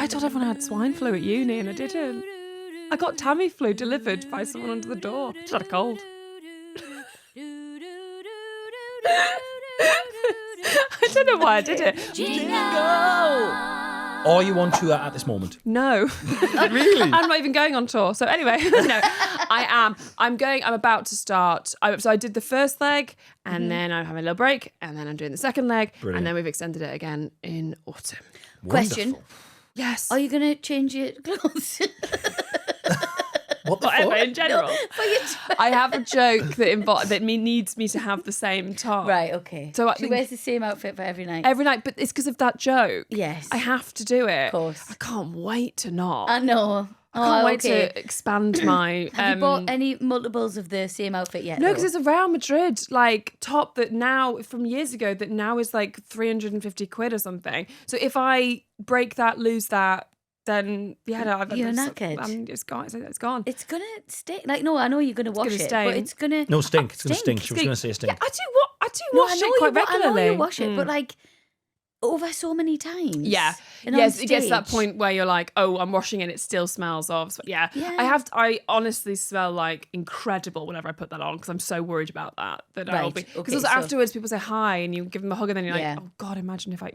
I told everyone I had swine flu at uni and I didn't. I got Tammy flu delivered by someone under the door. Just had a cold. I don't know why I did it. Jingle! Are you on tour at this moment? No. Really? I'm not even going on tour. So anyway, no, I am. I'm about to start. So I did the first leg and then I'm having a little break and then I'm doing the second leg. Brilliant. And then we've extended it again in autumn. Question. Wonderful. Yes. Are you going to change your clothes? What the Whatever, fuck? in general. I have a joke that needs me to have the same top. Right, okay. So I she think wears the same outfit for every night. every night, but it's because of that joke. Yes. I have to do it. Of course. I can't wait to not. I know. I can't wait okay. to expand my... Have you bought any multiples of the same outfit yet? No, though? because it's a Real Madrid top that now, from years ago, that now is like 350 quid or something. So if I break that, lose that, then You're knackered. It's gone. It's gone. It's gonna stink. Like, no, I know you're gonna wash gonna it, stain. but it's gonna No, stink. It's going to stink. She was going to say stink. Yeah, I do wash it quite regularly. I know you wash it, but like over so many times. Yeah. And Yes, on it gets to that stage. point where you're like, oh, I'm washing it, it still smells of. So, yeah. I honestly smell like incredible whenever I put that on because I'm so worried about that I'll Right, be. Because okay, also so- afterwards people say hi and you give them a hug and then you're Yeah. like, oh God, imagine if I,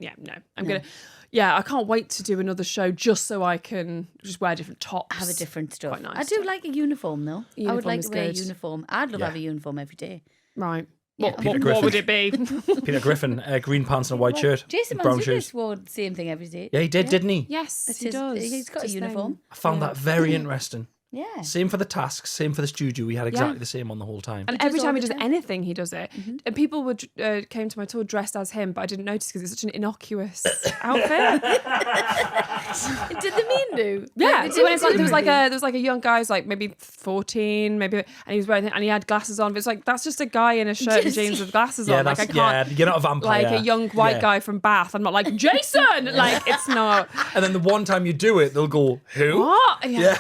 I can't wait to do another show just so I can just wear different tops. Have a different stuff. Quite nice I do stuff. like a uniform though. I would Uniform like is to wear a good. uniform. I'd love to Yeah. have a uniform every day. Right. Yeah. What would it be? Peter Griffin, green pants and a white shirt. Jason brown Mantzoukas shoes. wore the same thing every day. Yeah, he did, didn't he? Yes, It's he his- does. He's got a Just uniform. then. I found that very interesting. Yeah. Same for the tasks, same for the studio. We had exactly the same on the whole time. And does every all time he the does time. anything, he does it. And people would came to my tour dressed as him, but I didn't notice because it's such an innocuous outfit. Did the mean do? Yeah, Like, so when it's like did there was like a young guy who's like maybe 14, maybe, and he was wearing and he had glasses on. But it's like that's just a guy in a shirt and Just- jeans with glasses Yeah, on. Like I that's, can't you're not a vampire. like a young white Yeah. guy from Bath. I'm not like Jason. Like it's not. And then the one time you do it, they'll go, who? What? Yeah.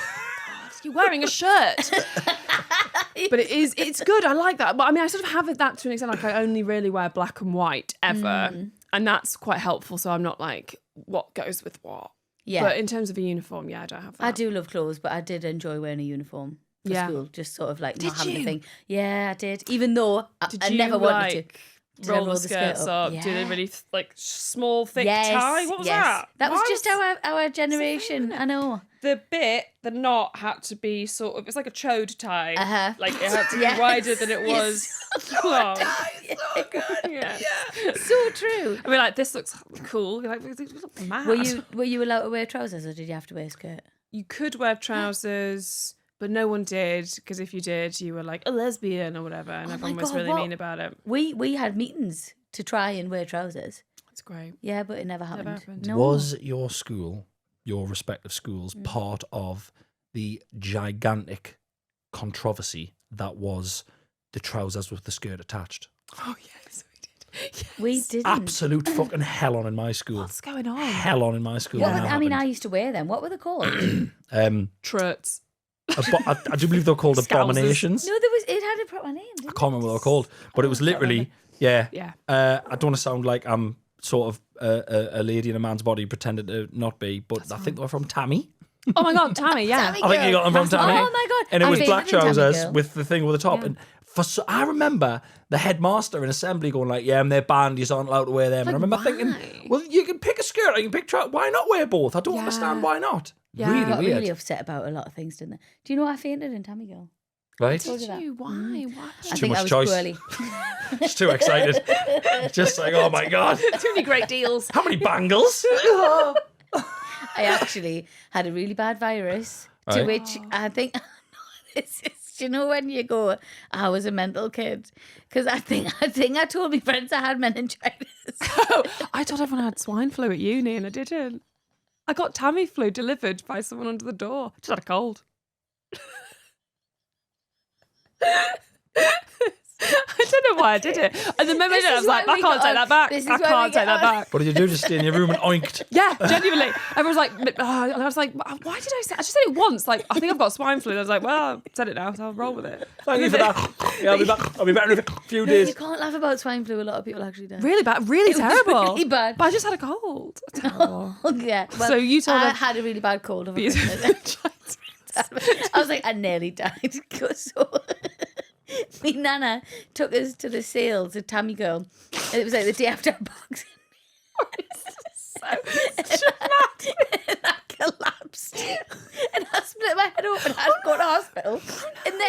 You're wearing a shirt. But it's good. I like that. But I mean, I sort of have that to an extent. Like I only really wear black and white ever. And that's quite helpful. So I'm not like, what goes with what? Yeah. But in terms of a uniform, yeah, I don't have that. I do love clothes, but I did enjoy wearing a uniform for Yeah. school. Just sort of like Did not having you? a thing. Yeah, I did. Even though Did I you never wanted to. like Did I roll roll the the skirt skirts up? up? Yeah. Do the really like small, thick Yes, tie? What was yes. that? That was Why just our generation. I know. the knot had to be sort of, it's like a chode tie. Uh-huh. Like it had to be Yes. wider than it was long. Yeah. So true. I mean, like, this looks cool. You're like, this looks mad. Were you allowed to wear trousers or did you have to wear a skirt? You could wear trousers, but no one did, because if you did, you were like a lesbian or whatever, and Oh everyone my was God, really what? mean about it. We had meetings to try and wear trousers. It's great. Yeah, but it never happened. happened. No. Was your school, your respective schools, part of the gigantic controversy that was the trousers with the skirt attached? Oh, yes, we did. Yes. We didn't. Absolute fucking hell on in my school. What's going on? Hell on in my school. What when were, that I mean, I happened. used to wear them. What were they called? Truts. I do believe they're called Scousers. abominations. No, it had a proper name. Didn't I can't remember what they're called, but it was literally, yeah. Yeah. I don't want to sound like I'm sort of a lady in a man's body pretending to not be, but I think they were from Tammy. Oh my God, Tammy, yeah. Tammy I think you got them from That's- Tammy. Oh my God. And it I was think black the Tammy trousers girl. with the thing over the top. Yeah. And I remember the headmaster in assembly going like, yeah, and they're banned, you aren't allowed to wear them. And I remember thinking, why? well, you can pick a skirt or you can pick trousers. Why not wear both? I don't Yeah. understand why not. Yeah. Really Got weird. really upset about a lot of things, didn't they? Do you know I fainted in Tammy Girl? Right? Told you that. Why? Why? I too think much I was choice. poorly. Just too excited. Just like, oh my God. Too many great deals. How many bangles? I actually had a really bad virus, to Right. which I think, this is, you know, when you go, I was a mental kid, because I think I told my friends I had meningitis. Oh, I told everyone I had swine flu at uni and I didn't. I got Tammy flu delivered by someone under the door. Just had a cold. I don't know why I did it. And the moment I was like, I can't take that back. I can't take that back. What did you do? Just stay in your room and oinked? Yeah, genuinely. Everyone was like, and I was like, why did I say? I just said it once. Like, I think I've got swine flu. And I was like, well, I've said it now, so I'll roll with it. Thank you for that. Yeah, I'll be back in a few You days. can't laugh about swine flu. A lot of people actually do. Really bad, really terrible. Really bad. But I just had a cold. Terrible. Yeah. Well, So you told I her- had a really bad cold. Over Christmas. I was like, I nearly died. So, my nana took us to the sales at Tammy Girl. And it was like the day after boxing. And I collapsed. And I split my head open. I had to go to hospital. And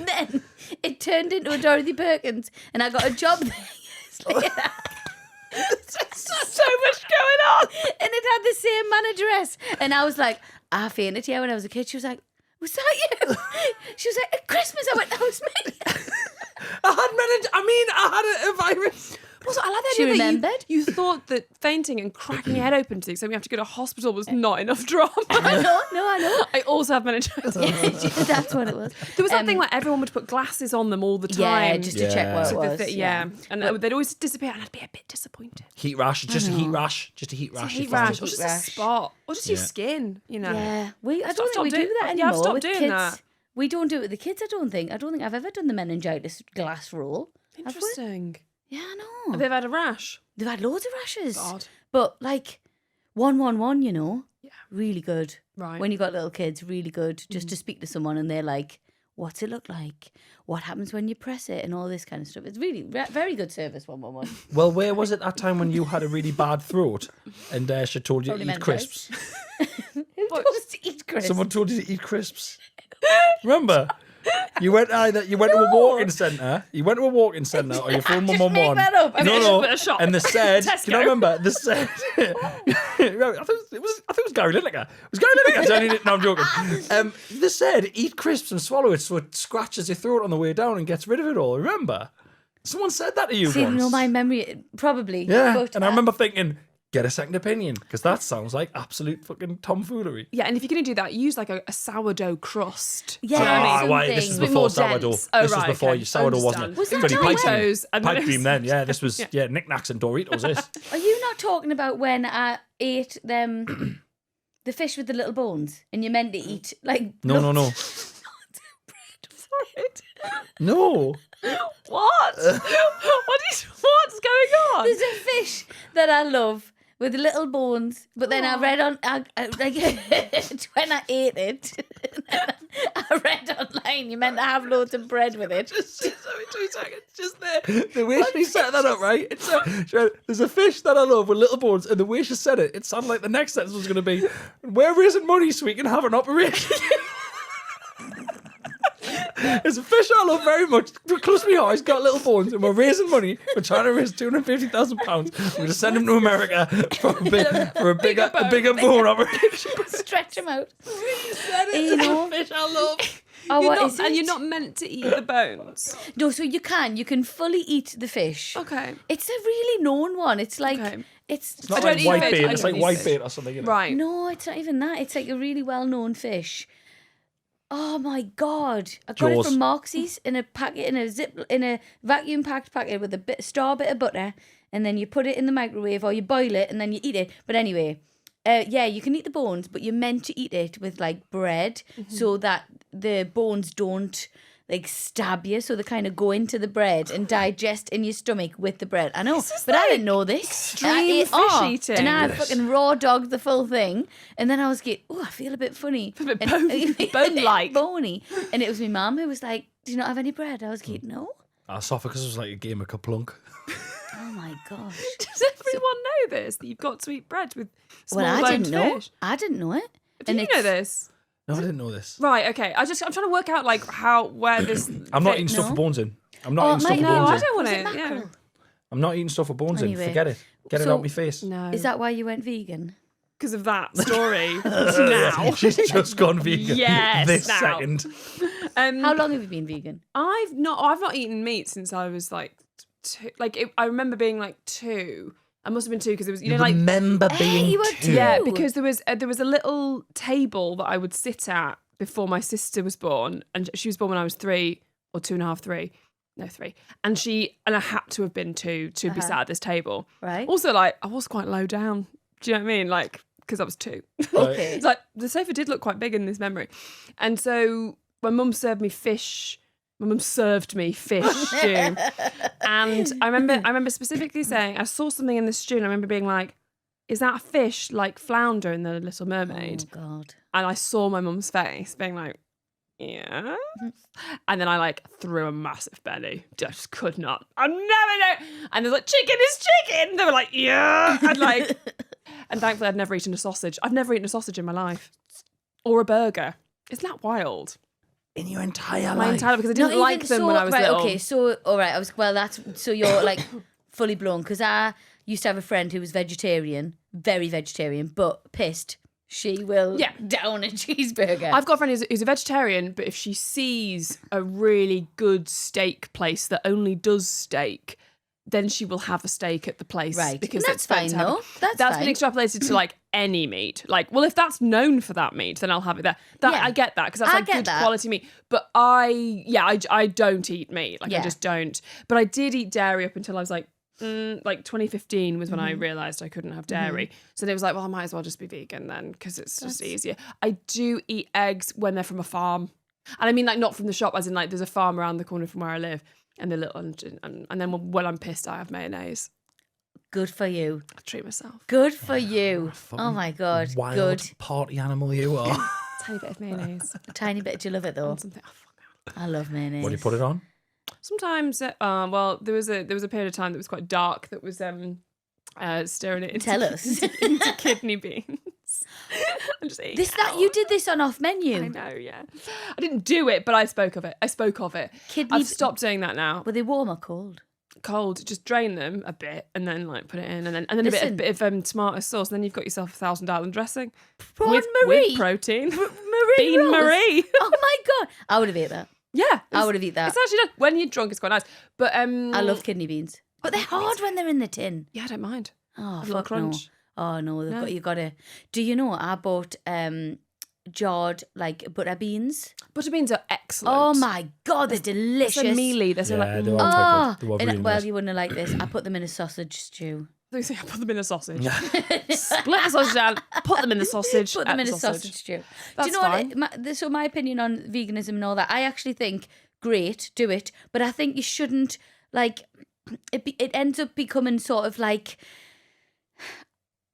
then it turned into a Dorothy Perkins. And I got a job there years later. So much going on. And it had the same manageress. And I was like, I fainted here when I was a kid. She was like, was that you? She was like, at Christmas. I went, that was me. I had a virus. Also, I like that She idea that remembered. you thought that fainting and cracking your head open to the extent we have to go to hospital was not enough drama. I know. I also have meningitis. That's what it was. There was that thing where everyone would put glasses on them all the time. Yeah, just to check what it was. Yeah. And they'd always disappear and I'd be a bit disappointed. Heat rash. Just a heat rash. Just a heat rash. Heat you're fine. rash, or just a spot, or just your skin, you know. Yeah, I don't Stop think we doing- do that yeah, I've anymore stopped with doing kids. that. We don't do it with the kids. I don't think I've ever done the meningitis glass roll. Have we? Interesting. Yeah, I know. Have they ever had a rash? They've had loads of rashes. God. But like 111, you know, Yeah. really good. Right. When you got little kids, really good. Just to speak to someone and they're like, what's it look like? What happens when you press it and all this kind of stuff. It's really very good service, 111. Well, where was it that time when you had a really bad throat and she told you Probably to eat meningitis. crisps? Who goes to eat crisps? Someone told you to eat crisps. Remember? You went to a walking centre. You went to a walking centre, or you phoned Just mum make on. that up. I mean, No. a shop. And they said, Tesco. can I remember? They said, I think it was Gary Lineker. It was Gary Lineker. No, I'm joking. They said, eat crisps and swallow it so it scratches your throat on the way down and gets rid of it all. Remember? Someone said that to you See, once. no, my memory, probably. Yeah, But, and I remember thinking, get a second opinion, because that sounds like absolute fucking tomfoolery. Yeah, and if you're going to do that, use like a sourdough crust. Yeah, Do you know what I mean? something. Why, this is A bit before more sourdough. dense. Oh, This was right, before okay. your sourdough, wasn't Understand. it? Was that Bloody Doritos? pipe dream. And then Pipe it dream was- then, yeah. This was, knickknacks and Doritos, this. Are you not talking about when I ate them, the fish with the little bones, and you meant to eat like No. No. What? What's going on? There's a fish that I love with little bones, but then I read on like when I ate it, I read online you meant to have loads of bread with it. Just 2 seconds. Just there. The way she set that up, right? There's a fish that I love with little bones, and the way she said it, it sounded like the next sentence was going to be, we're raising money so we can have an operation. There's a fish I love very much. Close to me heart. He's got little bones, and we're raising money. We're trying to raise £250,000. We're going to send him to America for a bigger bone operation. Stretch them out. You know, fish I love. Oh, You're what not, is and it? you're not meant to eat the bones. No, so you can fully eat the fish. Okay. It's a really known one. It's like Okay. it's Not I like don't eat white fish, bait. I It's don't like eat white fish. bait or something. You know? Right. no, it's not even that. It's like a really well-known fish. Oh my god! I got Jaws. it from Marxie's in a packet, in a vacuum packed packet with a bit of butter, and then you put it in the microwave or you boil it and then you eat it. But anyway, yeah, you can eat the bones, but you're meant to eat it with like bread so that the bones don't like stab you, so they kind of go into the bread and digest in your stomach with the bread. I know, but I didn't know this. I extreme ate fish eating. and I fucking raw dogged the full thing, and then I was like, oh, I feel a bit funny, A bit And- bone-like. bony, and it was my mum who was like, "Do you not have any bread?" I was like, "No." Our esophagus was like a game of Kaplunk. Oh my gosh! Does everyone know this? That you've got to eat bread with small Well, I boned didn't know. fish? I didn't know it. Do you know this? No, I didn't know this. Right. Okay. I'm trying to work out like where this. I'm not eating stuff with bones in. I'm not eating stuff with no, bones I in. don't want Was it it. Yeah. mackerel? I'm not eating stuff with bones Anyway. in. Forget it. Get it So- out my face. No. Is that why you went vegan? because of that story? Now. She's just gone vegan. Yes, This now. second. How long have you been vegan? I've not eaten meat since I was like 2. I remember being like 2. I must have been 2 because it was like remember being you were 2. yeah, Ooh. because there was a little table that I would sit at before my sister was born, and she was born when I was 3 or 2.5, 3. No, 3. And I had to have been 2 to be sat at this table. Right. Also, like, I was quite low down. Do you know what I mean? Like, because I was 2. Okay. It's like, the sofa did look quite big in this memory. And so my mum served me fish. My mum served me fish stew. And I remember specifically saying, I saw something in the stew and I remember being like, is that a fish like Flounder in The Little Mermaid? Oh, God. And I saw my mum's face being like, yeah. And then I like threw a massive belly. Just could not. I never know. And they're like, chicken is chicken. They were like, yeah. And like, and thankfully I'd never eaten a sausage. I've never eaten a sausage in my life. Or a burger. Isn't that wild? In your entire My life? entire life, because I didn't Not like even them when I was right, little. Okay, so all right, so you're like fully blown, because I used to have a friend who was vegetarian, very vegetarian, but pissed. She will down a cheeseburger. I've got a friend who's a vegetarian, but if she sees a really good steak place that only does steak, then she will have a steak at the place. Right. Because That's fine, though. That's been fine. extrapolated to like any meat. Like, well, if that's known for that meat, then I'll have it there. I get that, because that's like good quality meat. But I don't eat meat. Like, I just don't. But I did eat dairy up until I was like 2015 was when I realised I couldn't have dairy. So they was like, well, I might as well just be vegan then, because it's just easier. I do eat eggs when they're from a farm. And I mean, like, not from the shop, as in like there's a farm around the corner from where I live. And the little, and then when I'm pissed, I have mayonnaise. Good for you. I treat myself. Good for you. Oh my God. Wild Good. party animal you are. Tiny bit of mayonnaise. A tiny bit. Do you love it though? Something. Oh, fuck. I love mayonnaise. What do you put it on? Sometimes, well, there was a period of time that was quite dark. That was stirring it into, Tell us. into kidney beans. I'm just eating You did this on off menu. I know, yeah. I didn't do it, but I spoke of it. Kidney. I've stopped doing that now. Were they warm or cold? Cold, just drain them a bit and then like put it in, and then a bit of tomato sauce, and then you've got yourself a $1,000 dressing with protein. Bean Marie. Oh my God, I would have ate that. Yeah, I would have eaten that. It's actually done. When you're drunk, it's quite nice. But I love kidney beans, but they're hard when they're in the tin. Yeah, I don't mind. Oh, A little fuck crunch. no. Oh no, you gotta. Do you know I bought jarred like butter beans? Butter beans are excellent. Oh my God, they're delicious. They're mealy. They're so like. they are quite good. They are And, really well, nice. you wouldn't have liked this. I put them in a sausage stew. I put them in a sausage. Split the sausage down. Put them in the sausage. Put them in a sausage stew. That's Do you know fine. what? So my opinion on veganism and all that, I actually think great, do it, but I think you shouldn't like. It ends up becoming sort of like.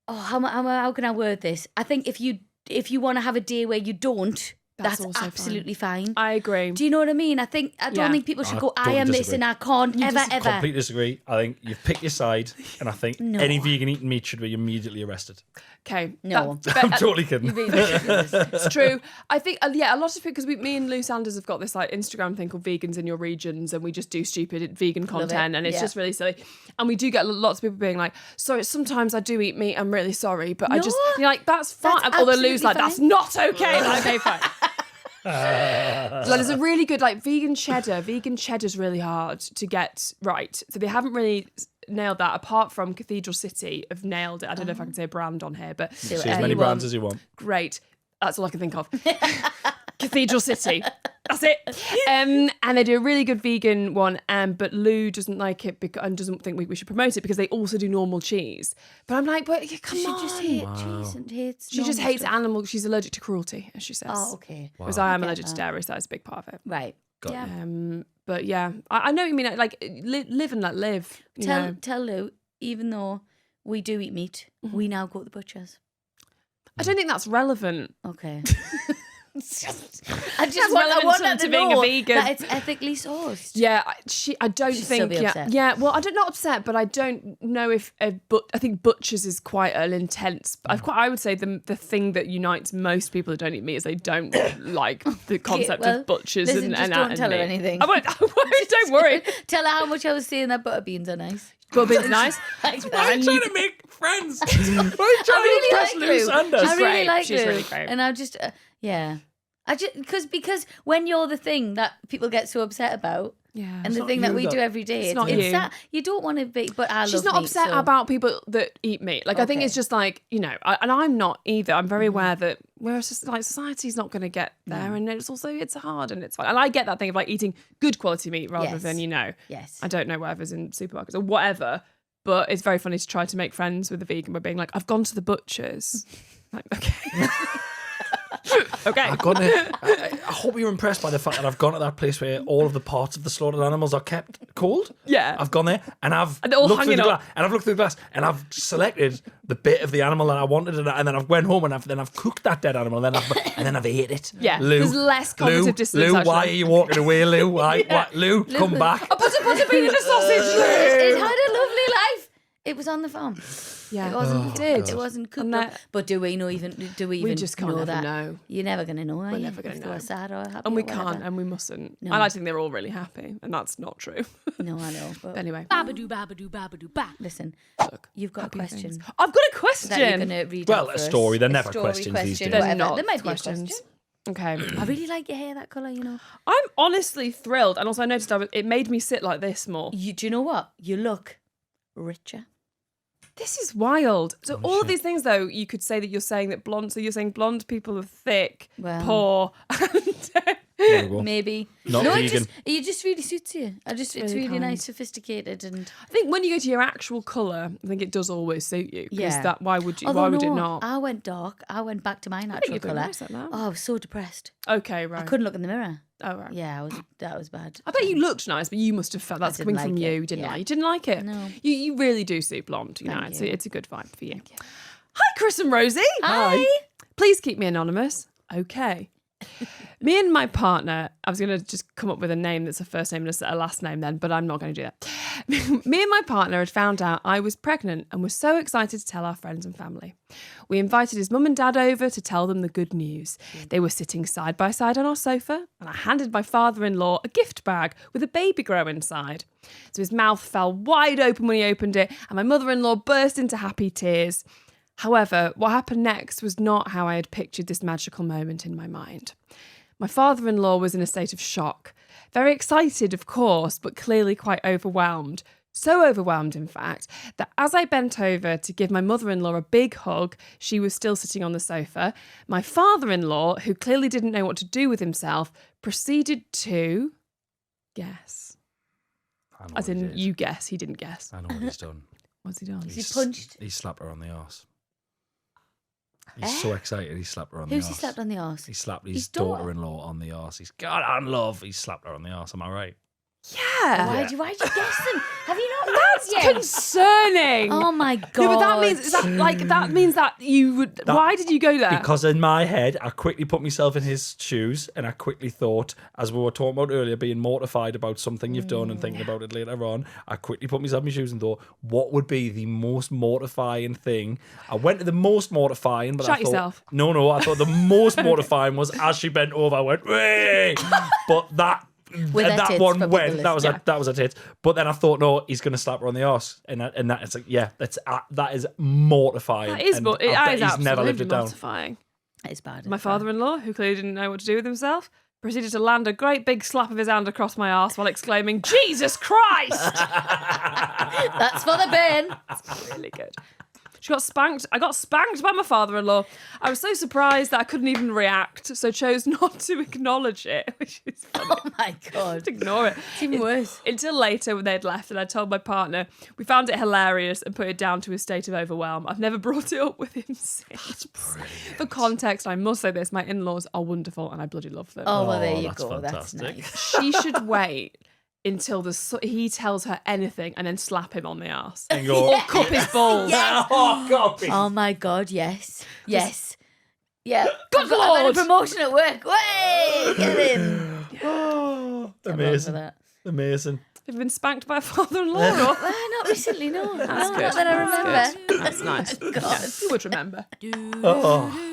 Oh, how can I word this? I think if you want to have a day where you don't, that's also absolutely fine. I agree. Do you know what I mean? I don't think people should go, I totally am this disagree. and I can't ever. Completely disagree. I think you've picked your side, and I think any vegan eating meat should be immediately arrested. Okay. No. I'm totally kidding. It's true. I think, a lot of people, because me and Lou Sanders have got this like Instagram thing called Vegans in Your Regions, and we just do stupid vegan content, and it's just really silly. And we do get lots of people being like, sorry, sometimes I do eat meat, I'm really sorry, but I just, you're like, that's fine. That's Although Lou's like, absolutely that's not okay. Like, okay, fine. Like, there's a really good like vegan cheddar. Vegan cheddar's really hard to get right. So they haven't really nailed that, apart from Cathedral City have nailed it. I don't know if I can say a brand on here, but See as many brands as you want. great. That's all I can think of. Cathedral City. That's it. And they do a really good vegan one, but Lou doesn't like it and doesn't think we should promote it because they also do normal cheese. But I'm like, but come on. She just hates cheese and hates. She just normal hates stuff. animals. She's allergic to cruelty, as she says. Oh, okay. Because I am allergic to dairy, so that's a big part of it. Right. Got you. But yeah, I know what you mean. Like, live and let live. You know? Tell Lou, even though we do eat meat, we now go to the butcher's. I don't think that's relevant. Okay. I relevant want her to being a vegan. that it's ethically sourced. Yeah, I don't She'd think. still be upset. Yeah. Well, not upset, but I don't know if. I think butchers is quite an intense. I would say the thing that unites most people who don't eat meat is they don't like the concept of butchers listen, just don't tell her meat. anything. I won't. Don't worry. Tell her how much I was saying that butter beans are nice. Butter beans nice. Why are you trying to make friends? Why are you trying I to impress really Lou like Sanders? Lou. I really great. like She's Lou. really great. And I just, yeah. I just because when you're the thing that people get so upset about, Yeah. And the not thing that you, we though. do every day, It's not it's you. that you don't want to be, but I She's love not meat, upset so- about people that eat meat. Like, I think Okay. it's just like, and I'm not either. I'm very aware that society's not going to get there. And it's hard and it's fine. And I get that thing of like eating good quality meat rather Yes. than, Yes. I don't know, whatever's in supermarkets or whatever. But it's very funny to try to make friends with a vegan by being like, I've gone to the butcher's. Like, okay. Okay. I've gone to, I hope you're impressed by the fact that I've gone to that place where all of the parts of the slaughtered animals are kept cold. Yeah. I've gone there and I've And they're all looked through hanging the up. glass and I've looked through the glass and I've selected the bit of the animal that I wanted and then I've went home and I've cooked that dead animal and then I've ate it. Yeah, Lou, there's less cognitive dissonance, Lou, actually. why are you walking away, Lou? Why? Lou, come back. Put a bean in a sausage. It had a lovely life. It was on the farm. Yeah. It wasn't. did. It wasn't cooked And up. that- But do we even just can't know ever that? know. You're never gonna know. We're never gonna if know. They're sad or happy. And we or whatever. can't and we mustn't. No. I like to think they're all really happy, and that's not true. No, I know. But Anyway, Babadoo, babadoo, babadoo, ba. listen, look, you've got a happy question things. I've got a that you're question. gonna read. Well, out a for us. story. They're A never story questions these question, days. They're whatever. not There might questions. be a question. Okay. I really like your hair, that colour, I'm honestly thrilled, and also I noticed it made me sit like this more. Do you know what? You look richer. This is wild. So all of these things, though, you could say that you're saying that blonde. So you're saying blonde people are thick, Well. poor, and There we go. Maybe. Not no, vegan. it just really suits you. It's really really kind. nice, sophisticated, and I think when you go to your actual colour, I think it does always suit you. Because Yeah. why would you? Although why would no, it not? I went dark. I went back to my I think natural you're doing colour. nice at that. Oh, I was so depressed. Okay, right. I couldn't look in the mirror. Oh, right. Yeah, that was bad. I bet you looked nice, but you must have felt that's didn't coming from like you. it. You didn't Yeah. like. You didn't like it. No. You really do suit blonde. Thank It's you. it's a good vibe for you. Hi, Chris and Rosie. Hi. Please keep me anonymous. Okay. Me and my partner, I was going to just come up with a name that's a first name and a last name then, but I'm not going to do that. Me and my partner had found out I was pregnant and were so excited to tell our friends and family. We invited his mum and dad over to tell them the good news. They were sitting side by side on our sofa, and I handed my father-in-law a gift bag with a baby grow inside. So his mouth fell wide open when he opened it, and my mother-in-law burst into happy tears. However, what happened next was not how I had pictured this magical moment in my mind. My father-in-law was in a state of shock. Very excited, of course, but clearly quite overwhelmed. So overwhelmed, in fact, that as I bent over to give my mother-in-law a big hug, she was still sitting on the sofa. My father-in-law, who clearly didn't know what to do with himself, proceeded to guess. I know As what he in, did. you guess, he didn't guess. I know what he's done. What's he done? He punched. He slapped her on the arse. He's so excited. He slapped her on the Who's arse. he slapped on the arse? He slapped his His daughter? daughter-in-law on the arse. He's God on love. He slapped her on the arse. Am I right? Yeah. Why'd you guess them? Have you not That's heard yet? concerning. Oh my god! No, but that means that you would. Why did you go there? Because in my head, I quickly put myself in his shoes and I quickly thought, as we were talking about earlier, being mortified about something you've done and thinking about it later on, I quickly put myself in my shoes and thought, what would be the most mortifying thing? I went to the most mortifying, but Shut I thought, yourself. No, I thought the most mortifying was as she bent over, I went, "Way!" But that. With her that tits one for went. people That was listening. that was a tit. But then I thought, no, he's gonna slap her on the arse, and that it's like, yeah, that is mortifying. That is, and but I it bet is he's never lived absolutely it down. mortifying. It's bad. My it's bad. father-in-law, who clearly didn't know what to do with himself, proceeded to land a great big slap of his hand across my arse while exclaiming, "Jesus Christ!" That's for the bin. Really good. She got spanked. I got spanked by my father-in-law. I was so surprised that I couldn't even react, so chose not to acknowledge it, which is funny. Oh my god! Just ignore it. It's even worse. Until later when they'd left and I told my partner. We found it hilarious and put it down to his state of overwhelm. I've never brought it up with him since. For context, I must say this. My in-laws are wonderful and I bloody love them. Oh well, there you that's go. That's fantastic. nice. She should wait until he tells her anything and then slap him on the arse. And go, Or cup his balls. oh god, Oh my god! Yes. Yes. Yeah. Good I've got Lord. a promotion at work. Way! Get in. oh, For amazing, that. amazing. Have you been spanked by a father-in-law? Or? Well, not recently, no. That's No, good. not that I That's remember. good. That's nice. God. Yeah, you would remember. Oh.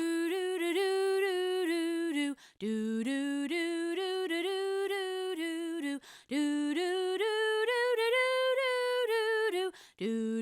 Do